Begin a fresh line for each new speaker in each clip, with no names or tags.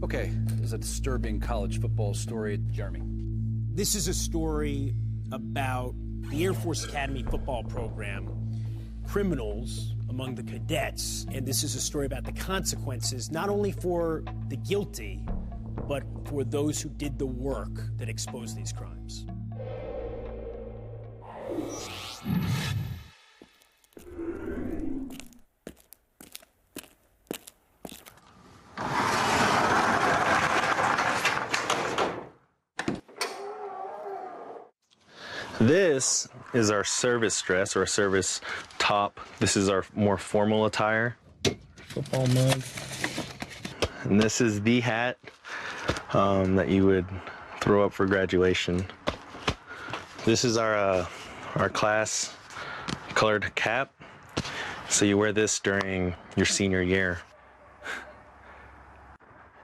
Okay, this is a disturbing college football story. Jeremy.
This is a story about the Air Force Academy football program, criminals among the cadets, and this is a story about the consequences, not only for the guilty, but for those who did the work that exposed these crimes.
This is our service dress or service top. This is our more formal attire. Football mug. And this is the hat that you would throw up for graduation. This is our class colored cap. So you wear this during your senior year.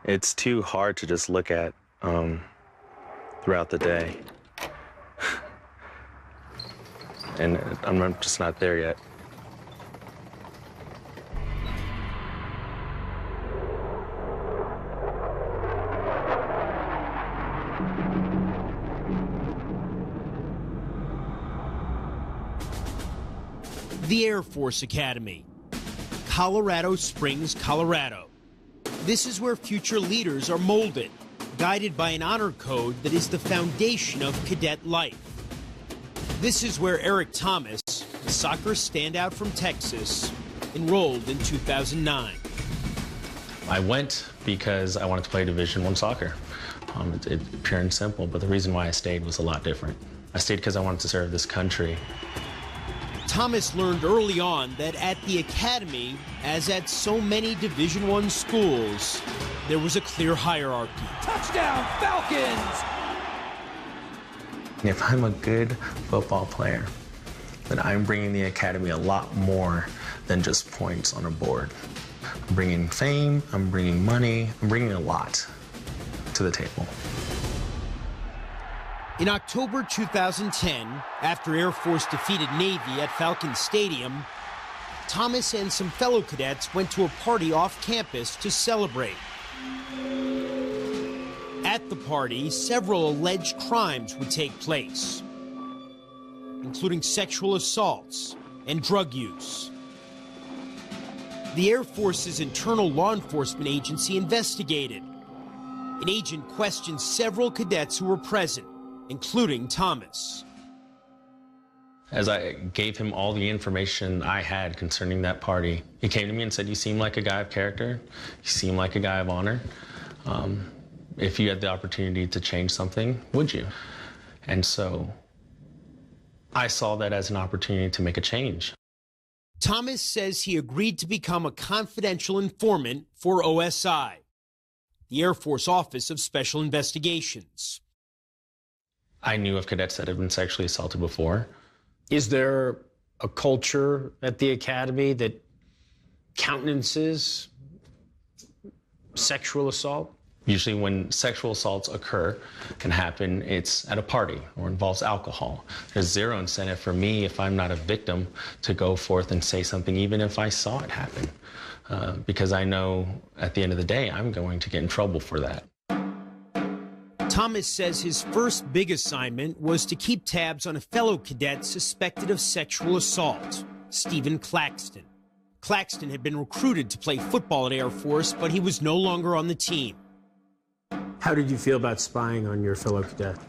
It's too hard to just look at throughout the day. And I'm just not there yet.
The Air Force Academy, Colorado Springs, Colorado. This is where future leaders are molded, guided by an honor code that is the foundation of cadet life. This is where Eric Thomas, a soccer standout from Texas, enrolled in 2009.
I went because I wanted to play Division I soccer. It's pure and simple, but the reason why I stayed was a lot different. I stayed because I wanted to serve this country.
Thomas learned early on that at the academy, as at so many Division I schools, there was a clear hierarchy.
Touchdown, Falcons!
If I'm a good football player, then I'm bringing the academy a lot more than just points on a board. I'm bringing fame, I'm bringing money, I'm bringing a lot to the table.
In October 2010, after Air Force defeated Navy at Falcon Stadium, Thomas and some fellow cadets went to a party off campus to celebrate. At the party, several alleged crimes would take place, including sexual assaults and drug use. The Air Force's internal law enforcement agency investigated. An agent questioned several cadets who were present, including Thomas.
As I gave him all the information I had concerning that party, he came to me and said, "You seem like a guy of character. You seem like a guy of honor. If you had the opportunity to change something, would you?" And so I saw that as an opportunity to make a change.
Thomas says he agreed to become a confidential informant for OSI, the Air Force Office of Special Investigations.
I knew of cadets that had been sexually assaulted before.
Is there a culture at the academy that countenances sexual assault?
Usually when sexual assaults occur, can happen, it's at a party or involves alcohol. There's zero incentive for me, if I'm not a victim, to go forth and say something, even if I saw it happen. Because I know at the end of the day, I'm going to get in trouble for that.
Thomas says his first big assignment was to keep tabs on a fellow cadet suspected of sexual assault, Stephen Claxton. Claxton had been recruited to play football at Air Force, but he was no longer on the team.
How did you feel about spying on your fellow cadet?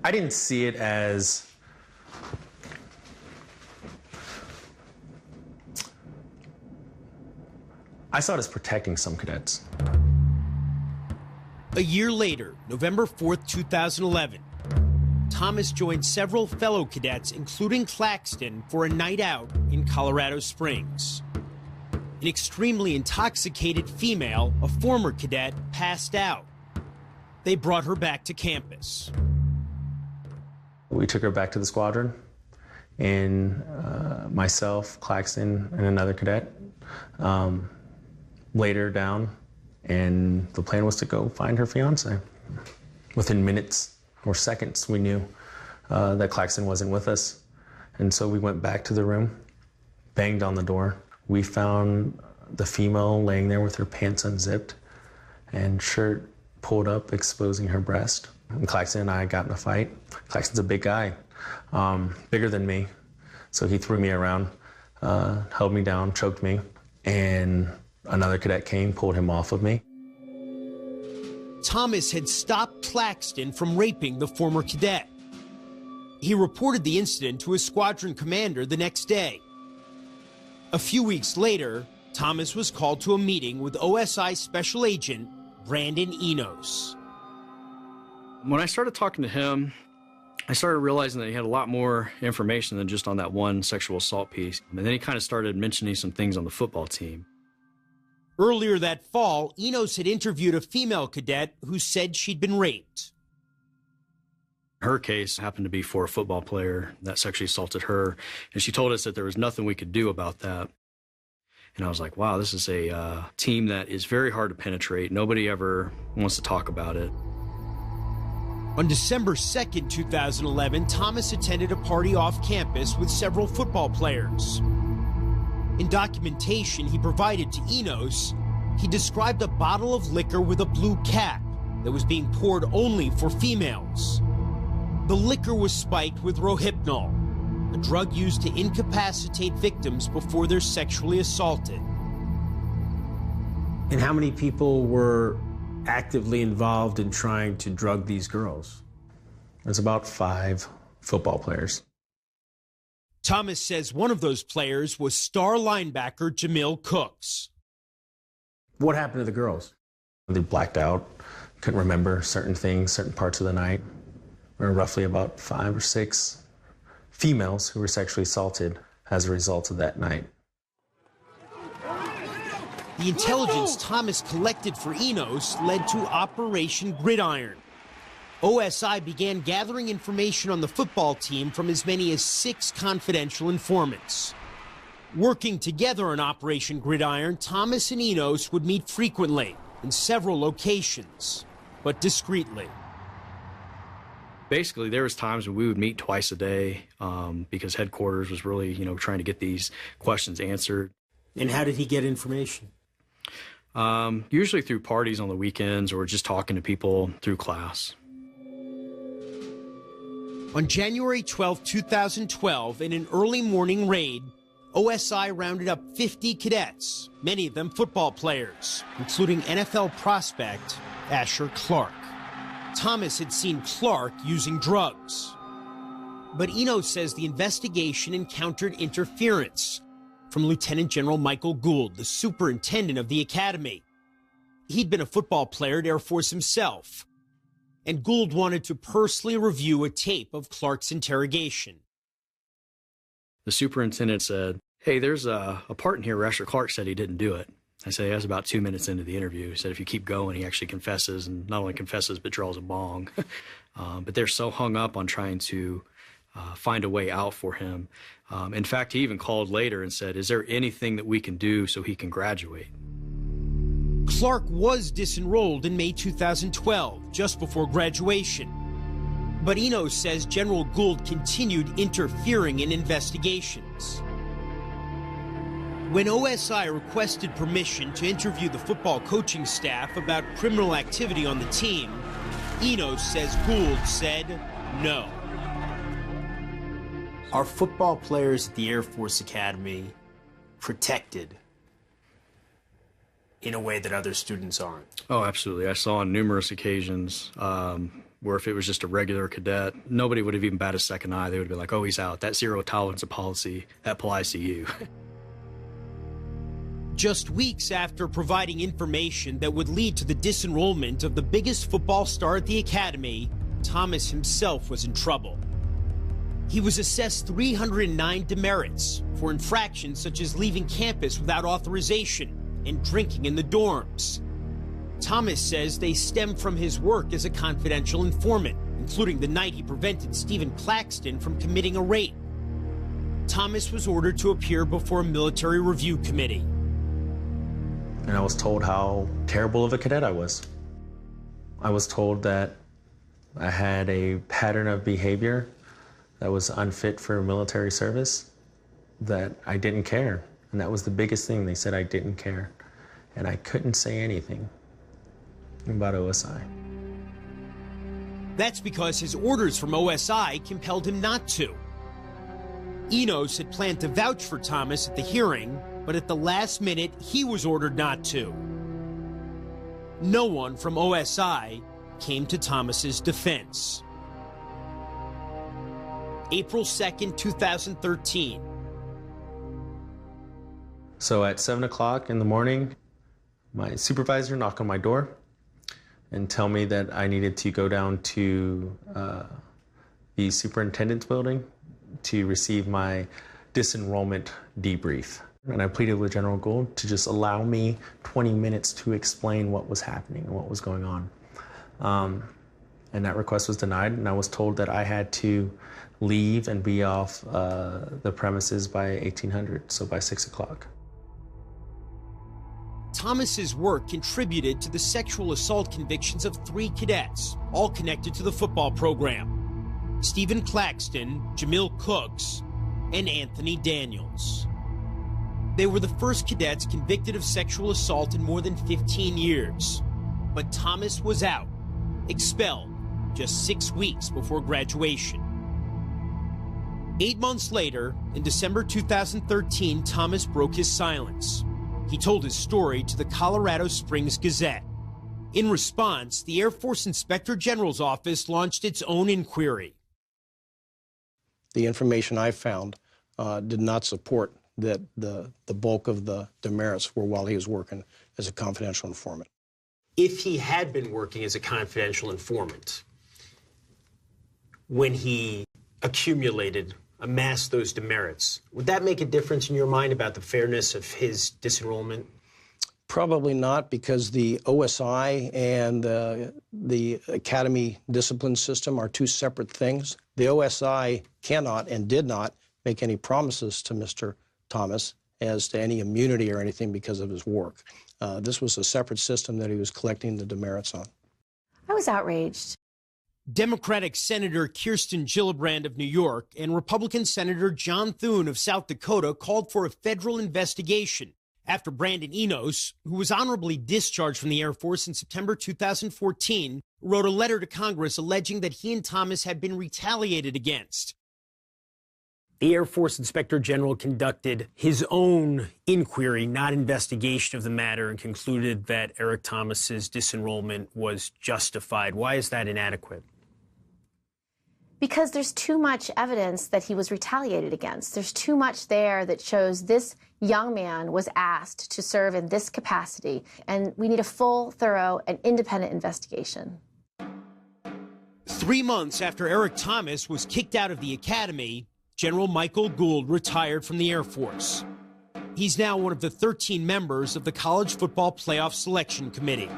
I didn't see it as I saw it as protecting some cadets.
A year later, November 4th, 2011, Thomas joined several fellow cadets, including Claxton, for a night out in Colorado Springs. An extremely intoxicated female, a former cadet, passed out. They brought her back to campus.
We took her back to the squadron, and myself, Claxton, and another cadet laid her down, and the plan was to go find her fiance. Within minutes or seconds, we knew that Claxton wasn't with us, and so we went back to the room, banged on the door. We found the female laying there with her pants unzipped, and shirt pulled up, exposing her breast. And Claxton and I got in a fight. Claxton's a big guy, bigger than me. So he threw me around, held me down, choked me, and another cadet came, pulled him off of me.
Thomas had stopped Claxton from raping the former cadet. He reported the incident to his squadron commander the next day. A few weeks later, Thomas was called to a meeting with OSI Special Agent Brandon Enos.
When I started talking to him, I started realizing that he had a lot more information than just on that one sexual assault piece. And then he kind of started mentioning some things on the football team.
Earlier that fall, Enos had interviewed a female cadet who said she'd been raped.
Her case happened to be for a football player that sexually assaulted her, and she told us that there was nothing we could do about that. And I was like, wow, this is a team that is very hard to penetrate. Nobody ever wants to talk about it.
On December 2nd, 2011, Thomas attended a party off campus with several football players. In documentation he provided to Enos, he described a bottle of liquor with a blue cap that was being poured only for females. The liquor was spiked with rohypnol, a drug used to incapacitate victims before they're sexually assaulted.
And how many people were actively involved in trying to drug these girls?
There's about 5 football players.
Thomas says one of those players was star linebacker Jamil Cooks.
What happened to the girls?
They blacked out, couldn't remember certain things, certain parts of the night. There were roughly about 5 or 6 females who were sexually assaulted as a result of that night.
The intelligence Thomas collected for Enos led to Operation Gridiron. OSI began gathering information on the football team from as many as 6 confidential informants. Working together on Operation Gridiron, Thomas and Enos would meet frequently in several locations, but discreetly.
Basically, there was times when we would meet twice a day because headquarters was really, trying to get these questions answered.
And how did he get information?
Usually through parties on the weekends or just talking to people through class.
On January 12, 2012, in an early morning raid, OSI rounded up 50 cadets, many of them football players, including NFL prospect Asher Clark. Thomas had seen Clark using drugs. But Enos says the investigation encountered interference from Lieutenant General Michael Gould, the superintendent of the academy. He'd been a football player at Air Force himself, and Gould wanted to personally review a tape of Clark's interrogation.
The superintendent said, hey, there's a part in here where Asher Clark said he didn't do it. I said, that's about 2 minutes into the interview. He said, if you keep going, he actually confesses, and not only confesses, but draws a bong. But they're so hung up on trying to find a way out for him. In fact, he even called later and said, is there anything that we can do so he can graduate?
Clark was disenrolled in May 2012, just before graduation. But Enos says General Gould continued interfering in investigations. When OSI requested permission to interview the football coaching staff about criminal activity on the team, Enos says Gould said no.
Are football players at the Air Force Academy protected in a way that other students aren't?
Oh, absolutely. I saw on numerous occasions where if it was just a regular cadet, nobody would have even batted a second eye. They would be like, oh, he's out. That zero tolerance policy, that applies to you.
Just weeks after providing information that would lead to the disenrollment of the biggest football star at the academy, Thomas himself was in trouble. He was assessed 309 demerits for infractions such as leaving campus without authorization and drinking in the dorms. Thomas says they stem from his work as a confidential informant, including the night he prevented Stephen Claxton from committing a rape. Thomas was ordered to appear before a military review committee.
And I was told how terrible of a cadet I was. I was told that I had a pattern of behavior that was unfit for military service, that I didn't care. And that was the biggest thing. They said I didn't care. And I couldn't say anything. about OSI.
That's because his orders from OSI compelled him not to. Enos had planned to vouch for Thomas at the hearing, but at the last minute, he was ordered not to. No one from OSI came to Thomas's defense. April 2nd, 2013.
So at 7 o'clock in the morning, my supervisor knocked on my door and tell me that I needed to go down to the superintendent's building to receive my disenrollment debrief. And I pleaded with General Gould to just allow me 20 minutes to explain what was happening and what was going on. And that request was denied, and I was told that I had to leave and be off the premises by 1800, so by 6 o'clock.
Thomas's work contributed to the sexual assault convictions of 3 cadets, all connected to the football program: Stephen Claxton, Jamil Cooks, and Anthony Daniels. They were the first cadets convicted of sexual assault in more than 15 years. But Thomas was out, expelled, just 6 weeks before graduation. 8 months later, in December 2013, Thomas broke his silence. He told his story to the Colorado Springs Gazette. In response, the Air Force Inspector General's office launched its own inquiry.
The information I found did not support that the bulk of the demerits were while he was working as a confidential informant.
If he had been working as a confidential informant, when he amassed those demerits, would that make a difference in your mind about the fairness of his disenrollment?
Probably not, because the OSI and the academy discipline system are 2 separate things. The OSI cannot and did not make any promises to Mr. Thomas as to any immunity or anything because of his work. This was a separate system that he was collecting the demerits on.
I was outraged.
Democratic Senator Kirsten Gillibrand of New York and Republican Senator John Thune of South Dakota called for a federal investigation after Brandon Enos, who was honorably discharged from the Air Force in September 2014, wrote a letter to Congress alleging that he and Thomas had been retaliated against. The Air Force Inspector General conducted his own inquiry, not investigation of the matter, and concluded that Eric Thomas's disenrollment was justified. Why is that inadequate?
Because there's too much evidence that he was retaliated against. There's too much there that shows this young man was asked to serve in this capacity, and we need a full, thorough, and independent investigation.
3 months after Eric Thomas was kicked out of the academy, General Michael Gould retired from the Air Force. He's now one of the 13 members of the College Football Playoff Selection Committee.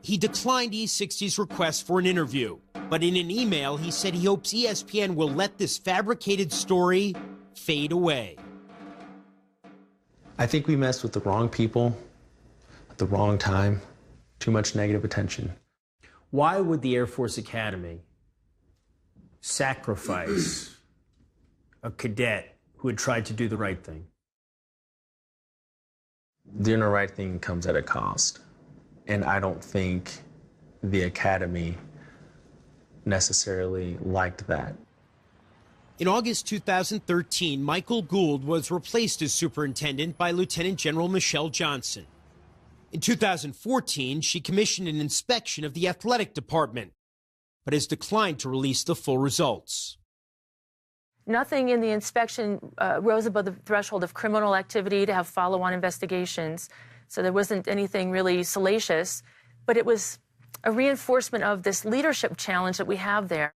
He declined E60's request for an interview, but in an email he said he hopes ESPN will let this fabricated story fade away.
I think we messed with the wrong people at the wrong time. Too much negative attention.
Why would the Air Force Academy sacrifice a cadet who had tried to do the right thing?
Doing the right thing comes at a cost. And I don't think the academy necessarily liked that.
In August 2013, Michael Gould was replaced as superintendent by Lieutenant General Michelle Johnson. In 2014, she commissioned an inspection of the athletic department, but has declined to release the full results.
Nothing in the inspection rose above the threshold of criminal activity to have follow-on investigations. So there wasn't anything really salacious, but it was a reinforcement of this leadership challenge that we have there.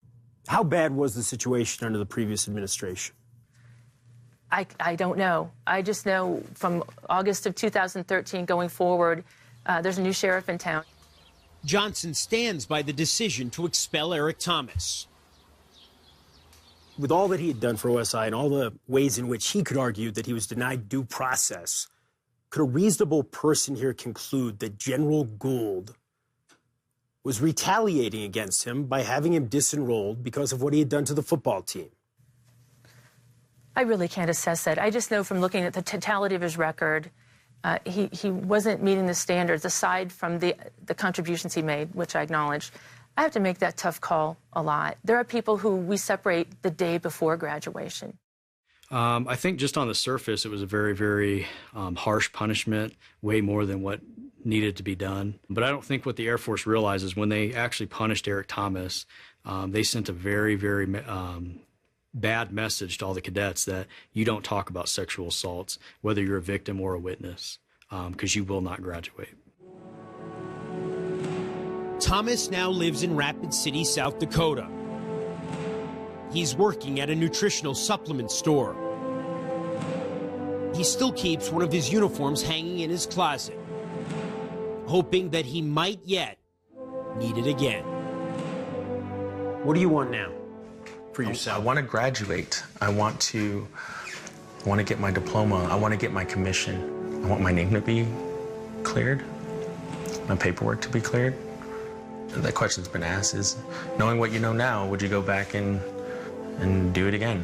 How bad was the situation under the previous administration?
I don't know. I just know from August of 2013 going forward, there's a new sheriff in town.
Johnson stands by the decision to expel Eric Thomas.
With all that he had done for OSI and all the ways in which he could argue that he was denied due process, could a reasonable person here conclude that General Gould was retaliating against him by having him disenrolled because of what he had done to the football team?
I really can't assess that. I just know from looking at the totality of his record He wasn't meeting the standards, aside from the contributions he made, which I acknowledge. I have to make that tough call a lot. There are people who we separate the day before graduation.
I think just on the surface, it was a very, very harsh punishment, way more than what needed to be done. But I don't think what the Air Force realizes when they actually punished Eric Thomas, they sent a very, very bad message to all the cadets that you don't talk about sexual assaults, whether you're a victim or a witness, because you will not graduate.
Thomas now lives in Rapid City, South Dakota. He's working at a nutritional supplement store. He still keeps one of his uniforms hanging in his closet, hoping that he might yet need it again.
What do you want now for yourself?
I want to graduate. I want to get my diploma. I want to get my commission. I want my name to be cleared, my paperwork to be cleared. That question's been asked is, knowing what you know now, would you go back and do it again?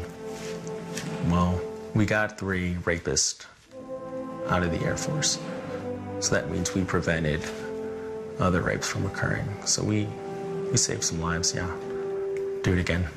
Well, we got 3 rapists out of the Air Force. So that means we prevented other rapes from occurring. So we saved some lives, yeah. Do it again.